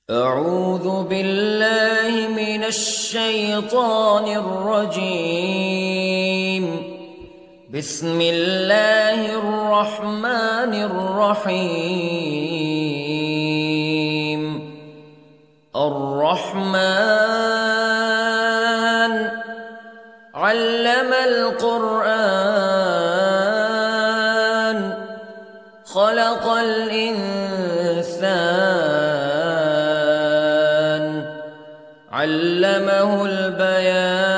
أعوذ بالله من الشيطان الرجيم. بسم الله الرحمن الرحيم. الرحمن علم القرآن خلق الإنسان علمه البيان.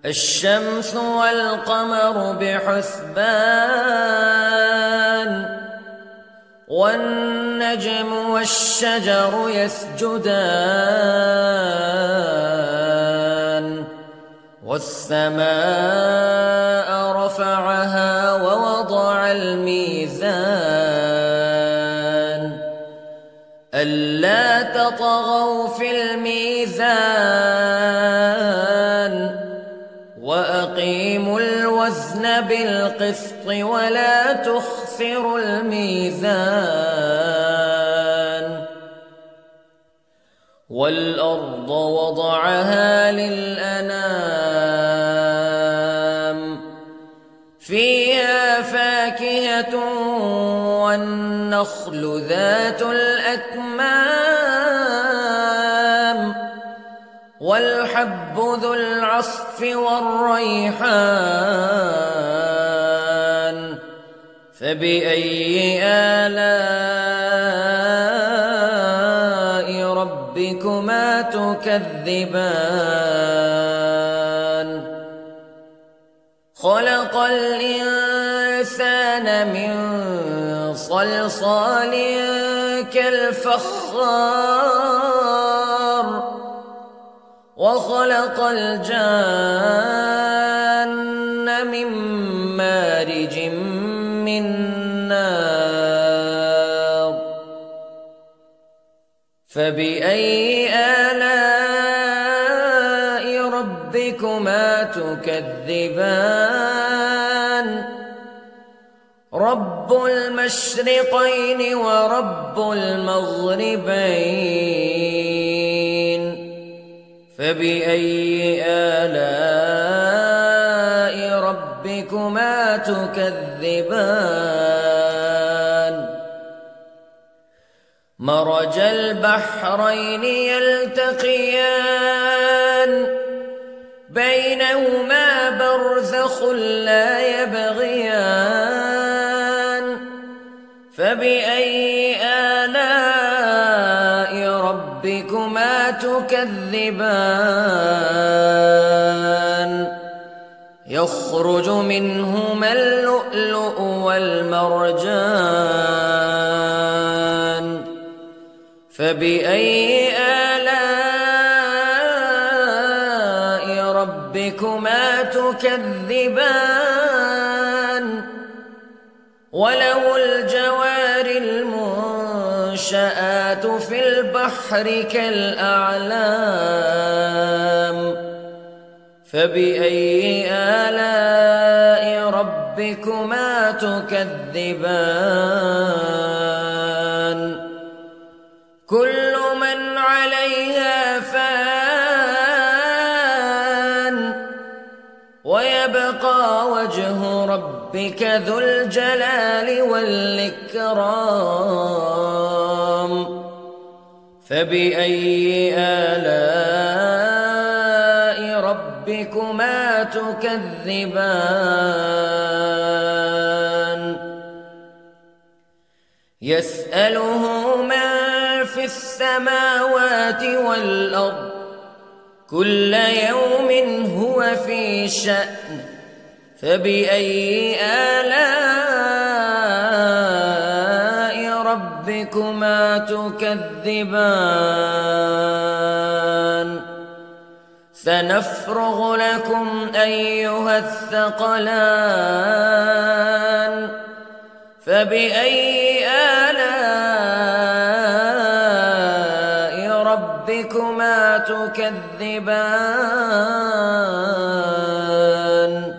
الشمس والقمر بحسبان والنجم والشجر يسجدان والسماء رفعها ووضع الميزان ألا تطغوا في الميزان وأقيموا الوزن بالقسط ولا تخسروا الميزان. والأرض وضعها للأنام فيها فاكهة والنخل ذات الأكمام والحب ذو العصف والريحان فبأي آلاء ربكما تكذبان. خلق الإنسان من صلصال كالفخار وخلق الجان من مارج من نار فبأي آلاء ربكما تكذبان. رب المشرقين ورب المغربين فبأي آلاء ربكما تكذبان. مرج البحرين يلتقيان بينهما برزخ لا يبغيان فبأي آلاء ربكما تكذبان. يخرج منهما اللؤلؤ والمرجان فبأي آلاء ربكما تكذبان. وله الجوار المنشآت في البحر كالأعلام فبأي آلاء ربكما تكذبان. كل من عليها فان ويبقى وجه ربك ذو الجلال والإكرام فبأي آلاء ربكما تكذبان. يسأله من في السماوات والأرض كل يوم هو في شأن فبأي آلاء ربكما تكذبان. سنفرغ لكم أيها الثقلان فبأي آلاء ربكما تكذبان.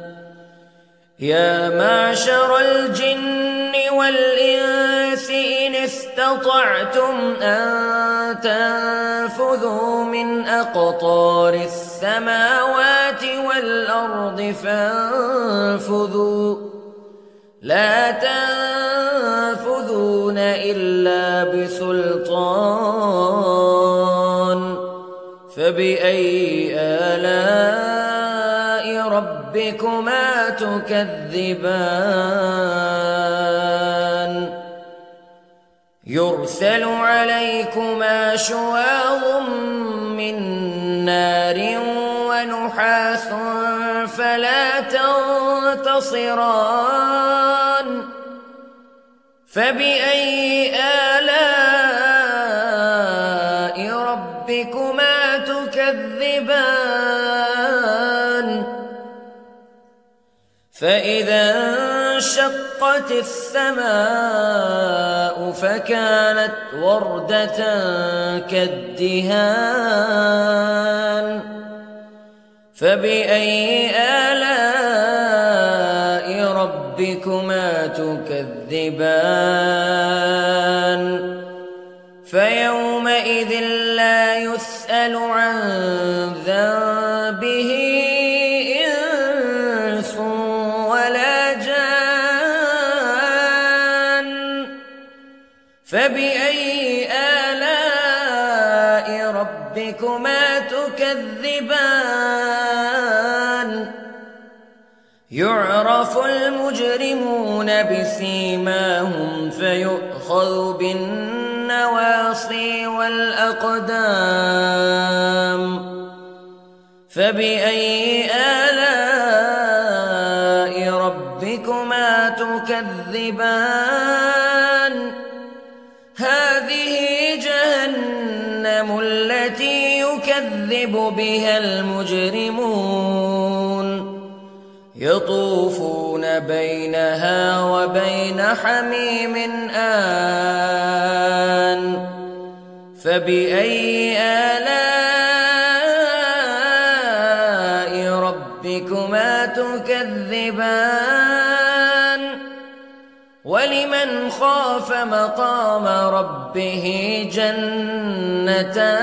يا معشر الجن والإنس الناس إن استطعتم أن تنفذوا من أقطار السماوات والأرض فانفذوا لا تنفذون إلا بسلطان فبأي آلاء ربكما تكذبان يرسل عليكما شواظ من نار ونحاس فلا تنتصران فبأي آلاء ربكما تكذبان فإذا انشقت السماء فكانت وردة كالدهان فبأي آلاء ربكما تكذبان فيومئذ لا يسأل عن ذنبه إنس ولا جان فبأي آلاء ربكما تكذبان يعرف المجرمون بسيماهم فيؤخذ بالنواصي والأقدام فبأي آلاء ربكما تكذبان هذه جهنم التي يكذب بها المجرمون يطوفون بينها وبين حميم آن فبأي آلاء ربكما تكذبان ولمن خاف مقام ربه جنتان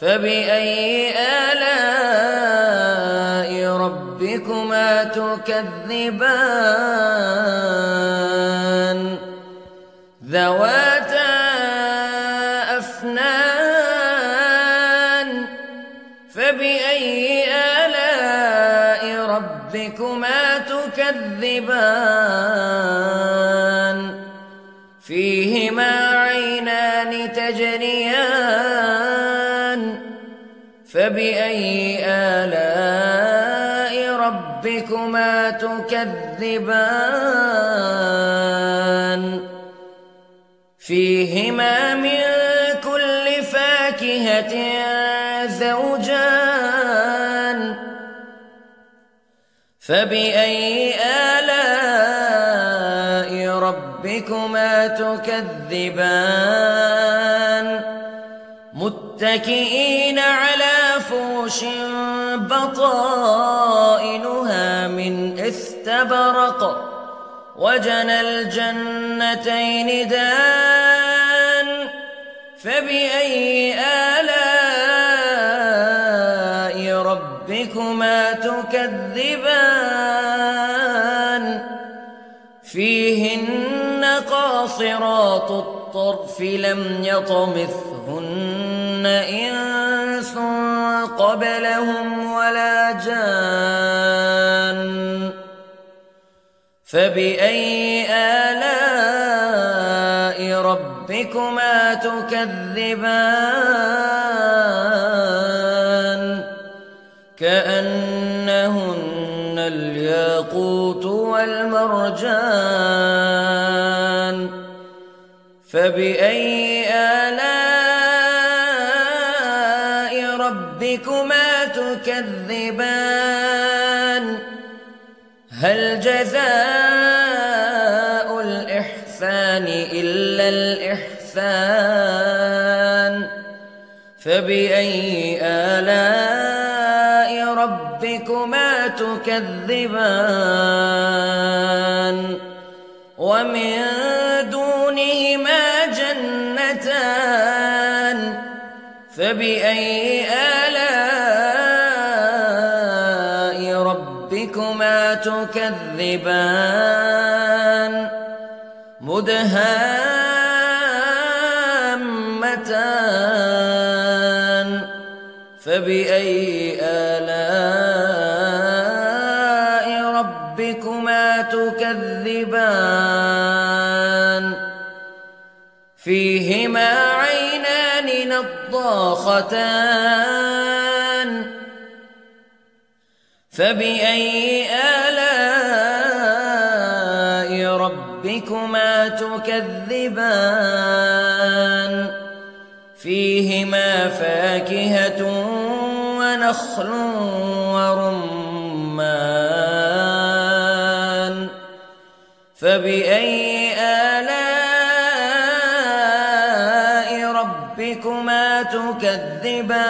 فبأي آلاء ربكما تكذبان ذواتا أفنان فبأي آلاء ربكما تكذبان فيهما عينان تجريان فبأي آلاء ربكما تكذبان فيهما من كل فاكهة زوجان فبأي آلاء ربكما تكذبان متكئين على فرش بطائنها من استبرق وجنى الجنتين دان فبأي آلاء ربكما تكذبان فيهن قاصرات الطرف لم يطمثهن إنس قبلهم ولا جان فبأي آلاء ربكما تكذبان كأنهن الياقوت والمرجان فبأي آلاء ربكما تكذبان هل جزاء الإحسان إلا الإحسان فبأي آلاء ربكما تكذبان ومن دونهما جنتان فبأي آلاء ربكما تكذبان مدهامتان فبأي آلاء ربكما تكذبان فيهما عينان نضاختان فبأي آلاء ربكما تكذبان فيهما فاكهة ونخل ورمان فبأي آلاء ربكما تكذبان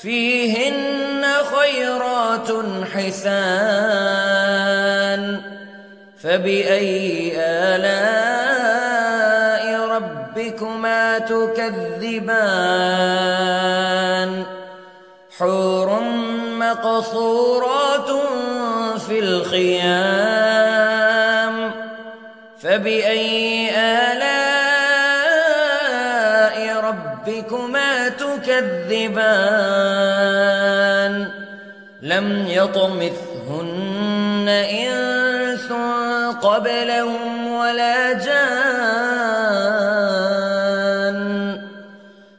فيهن خيرات حسان فبأي آلاء ربكما تكذبان حور مقصورات في الخيام فبأي آلاء ربكما تكذبان لم يطمثهن إنس قبلهم ولا جان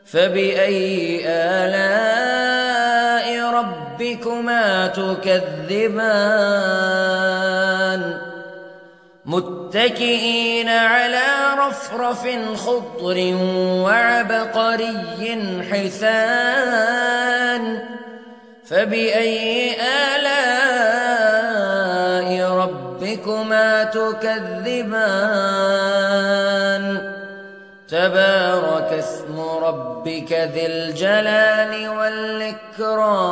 فبأي آلاء ربكما تكذبان متكئين على رفرف خضر وعبقري حسان فبأي آلاء ربكما تكذبان تبارك اسم ربك ذي الجلال والإكرام